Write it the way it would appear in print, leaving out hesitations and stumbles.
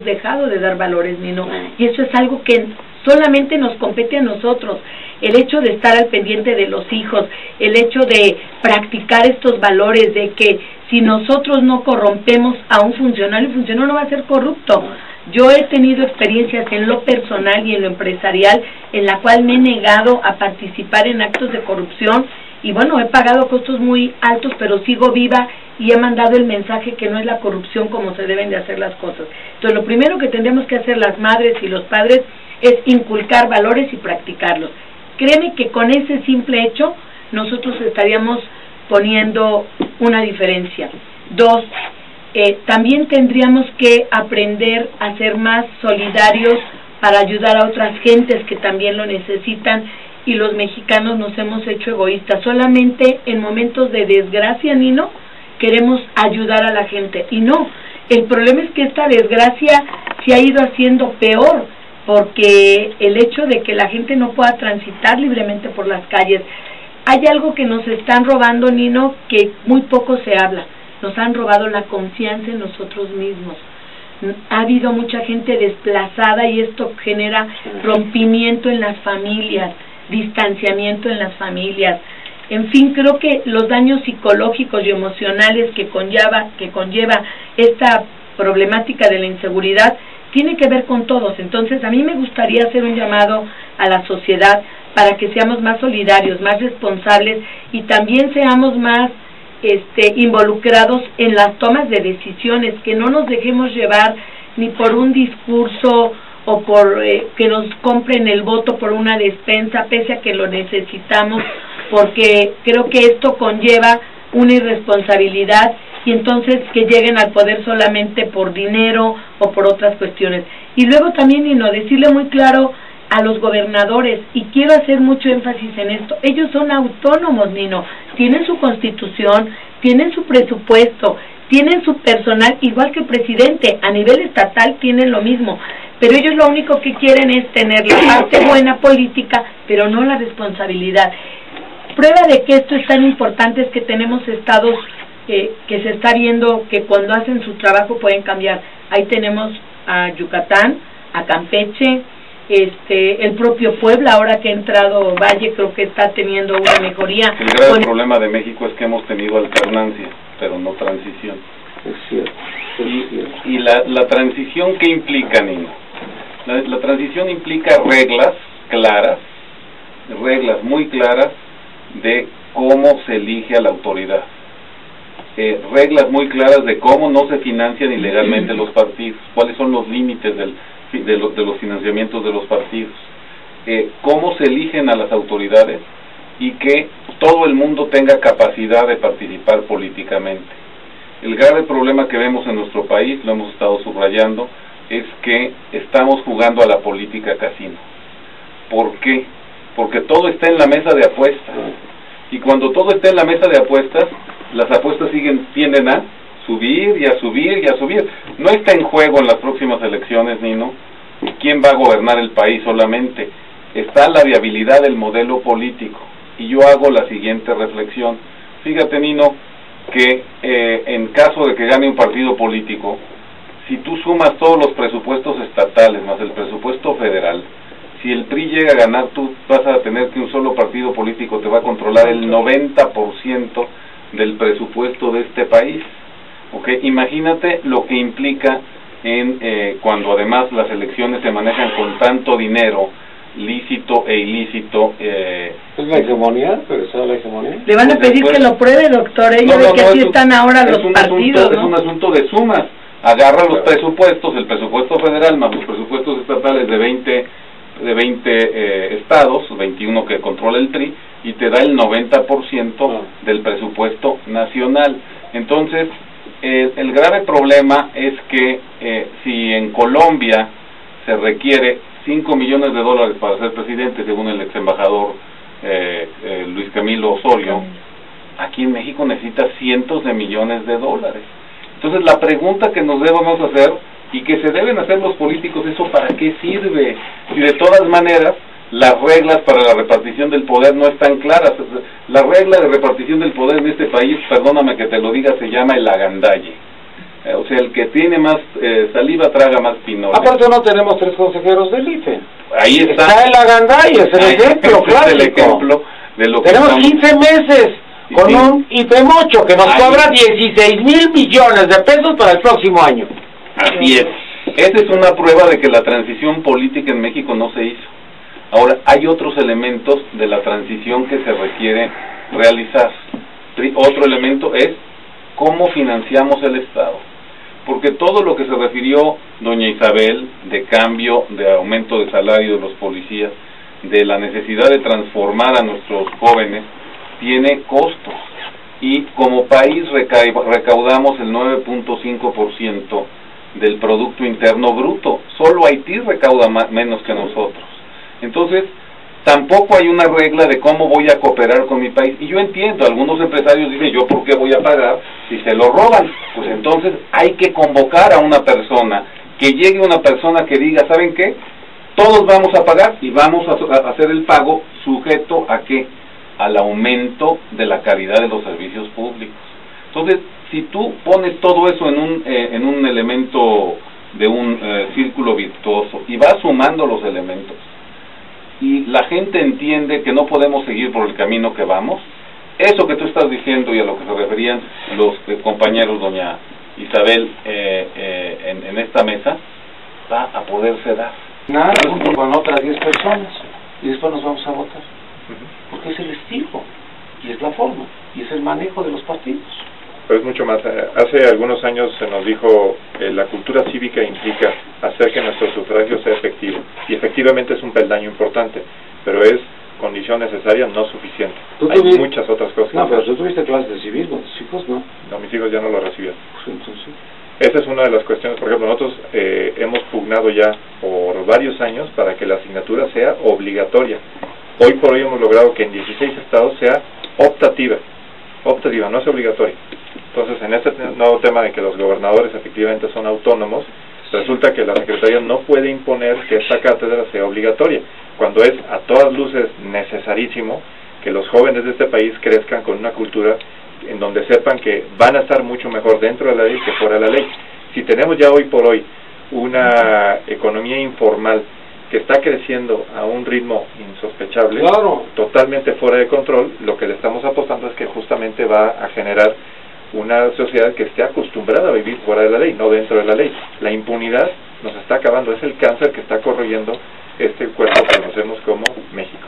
dejado de dar valores, Nino, y eso es algo que solamente nos compete a nosotros. El hecho de estar al pendiente de los hijos, el hecho de practicar estos valores, de que si nosotros no corrompemos a un funcionario, el funcionario no va a ser corrupto. Yo he tenido experiencias en lo personal y en lo empresarial en la cual me he negado a participar en actos de corrupción y bueno, he pagado costos muy altos, pero sigo viva y he mandado el mensaje que no es la corrupción como se deben de hacer las cosas. Entonces, lo primero que tendremos que hacer las madres y los padres es inculcar valores y practicarlos. Créeme que con ese simple hecho nosotros estaríamos poniendo una diferencia. Dos, también tendríamos que aprender a ser más solidarios para ayudar a otras gentes que también lo necesitan, y los mexicanos nos hemos hecho egoístas. Solamente en momentos de desgracia, Nino, queremos ayudar a la gente, y no, el problema es que esta desgracia se ha ido haciendo peor, porque el hecho de que la gente no pueda transitar libremente por las calles, hay algo que nos están robando, Nino, que muy poco se habla. Nos han robado la confianza en nosotros mismos. Ha habido mucha gente desplazada y esto genera rompimiento en las familias, distanciamiento en las familias. En fin, creo que los daños psicológicos y emocionales que conlleva esta problemática de la inseguridad tiene que ver con todos. Entonces, a mí me gustaría hacer un llamado a la sociedad para que seamos más solidarios, más responsables y también seamos más involucrados en las tomas de decisiones, que no nos dejemos llevar ni por un discurso o por que nos compren el voto por una despensa, pese a que lo necesitamos, porque creo que esto conlleva una irresponsabilidad y entonces que lleguen al poder solamente por dinero o por otras cuestiones. Y luego también, Nino, decirle muy claro a los gobernadores, y quiero hacer mucho énfasis en esto, ellos son autónomos, Nino, tienen su constitución, tienen su presupuesto, tienen su personal, igual que el presidente, a nivel estatal tienen lo mismo, pero ellos lo único que quieren es tener la parte buena política, pero no la responsabilidad. Prueba de que esto es tan importante es que tenemos estados que se está viendo que cuando hacen su trabajo pueden cambiar. Ahí tenemos a Yucatán, a Campeche, el propio Puebla, ahora que ha entrado Valle, creo que está teniendo una mejoría. El grave problema de México es que hemos tenido alternancia, pero no transición. Es cierto. Y la transición, ¿qué implica, Nino? La transición implica reglas claras, reglas muy claras de cómo se elige a la autoridad. Reglas muy claras de cómo no se financian ilegalmente los partidos, cuáles son los límites de los financiamientos de los partidos, cómo se eligen a las autoridades y que todo el mundo tenga capacidad de participar políticamente. El grave problema que vemos en nuestro país, lo hemos estado subrayando, es que estamos jugando a la política casino. ¿Por qué? Porque todo está en la mesa de apuestas, y cuando todo está en la mesa de apuestas, las apuestas tienden a subir y a subir y a subir. No está en juego en las próximas elecciones, Nino, quién va a gobernar el país solamente. Está la viabilidad del modelo político. Y yo hago la siguiente reflexión. Fíjate, Nino, que en caso de que gane un partido político, si tú sumas todos los presupuestos estatales más el presupuesto federal, si el PRI llega a ganar, tú vas a tener que un solo partido político te va a controlar el 90% del presupuesto de este país. ¿Okay? Imagínate lo que implica cuando además las elecciones se manejan con tanto dinero lícito e ilícito. ¿Es la hegemonía? ¿Pero esa es la hegemonía? Le van a pedir que lo pruebe, doctor. Ella ve que así están ahora los partidos, ¿no? Es un asunto de sumas. Agarra los presupuestos, el presupuesto federal más los presupuestos estatales de 20 estados, 21 que controla el PRI, y te da el 90% del presupuesto nacional. Entonces, el grave problema es que si en Colombia se requiere $5 millones para ser presidente, según el ex embajador Luis Camilo Osorio, aquí en México necesita cientos de millones de dólares. Entonces, la pregunta que nos debemos hacer y que se deben hacer los políticos, ¿eso para qué sirve? Si de todas maneras las reglas para la repartición del poder no están claras. La regla de repartición del poder en este país, perdóname que te lo diga, se llama el agandalle. O sea, el que tiene más saliva traga más pinoles. Aparte no tenemos 3 consejeros del IFE. Ahí está. Está el Agandaya, es el ejemplo clásico. Es el ejemplo de lo que tenemos 15 meses con sí. un IFE mocho que nos cobra 16,000 millones de pesos para el próximo año. Así es. Esa es una prueba de que la transición política en México no se hizo. Ahora, hay otros elementos de la transición que se requiere realizar. Otro elemento es cómo financiamos el Estado. Porque todo lo que se refirió doña Isabel, de cambio, de aumento de salario de los policías, de la necesidad de transformar a nuestros jóvenes, tiene costos. Y como país recaudamos el 9.5% del Producto Interno Bruto. Solo Haití recauda menos que nosotros. Entonces, tampoco hay una regla de cómo voy a cooperar con mi país. Y yo entiendo, algunos empresarios dicen, ¿yo por qué voy a pagar si se lo roban? Pues entonces hay que convocar a una persona, que llegue una persona que diga, ¿saben qué? Todos vamos a pagar y vamos a hacer el pago sujeto a ¿qué? Al aumento de la calidad de los servicios públicos. Entonces, si tú pones todo eso en un elemento de un círculo virtuoso y vas sumando los elementos, y la gente entiende que no podemos seguir por el camino que vamos, eso que tú estás diciendo y a lo que se referían los compañeros, doña Isabel, en esta mesa, va a poderse dar. Nada, junto con otras 10 personas, y después nos vamos a votar. Porque es el estilo, y es la forma, y es el manejo de los partidos. Pero es mucho más. Hace algunos años se nos dijo la cultura cívica implica hacer que nuestro sufragio sea efectivo, y efectivamente es un peldaño importante, pero es condición necesaria, no suficiente. Hay muchas otras cosas. No, pero tú tuviste clases de civismo, tus hijos no. No, mis hijos ya no lo recibieron. Pues entonces... Esa es una de las cuestiones. Por ejemplo, nosotros hemos pugnado ya por varios años para que la asignatura sea obligatoria. Hoy por hoy hemos logrado que en 16 estados sea optativa, no es obligatoria. Entonces, en este nuevo tema de que los gobernadores efectivamente son autónomos, resulta que la Secretaría no puede imponer que esta cátedra sea obligatoria, cuando es a todas luces necesarísimo que los jóvenes de este país crezcan con una cultura en donde sepan que van a estar mucho mejor dentro de la ley que fuera de la ley. Si tenemos ya hoy por hoy una economía informal que está creciendo a un ritmo insospechable, claro, totalmente fuera de control, lo que le estamos apostando es que justamente va a generar una sociedad que esté acostumbrada a vivir fuera de la ley, no dentro de la ley. La impunidad nos está acabando, es el cáncer que está corroyendo este cuerpo que conocemos como México.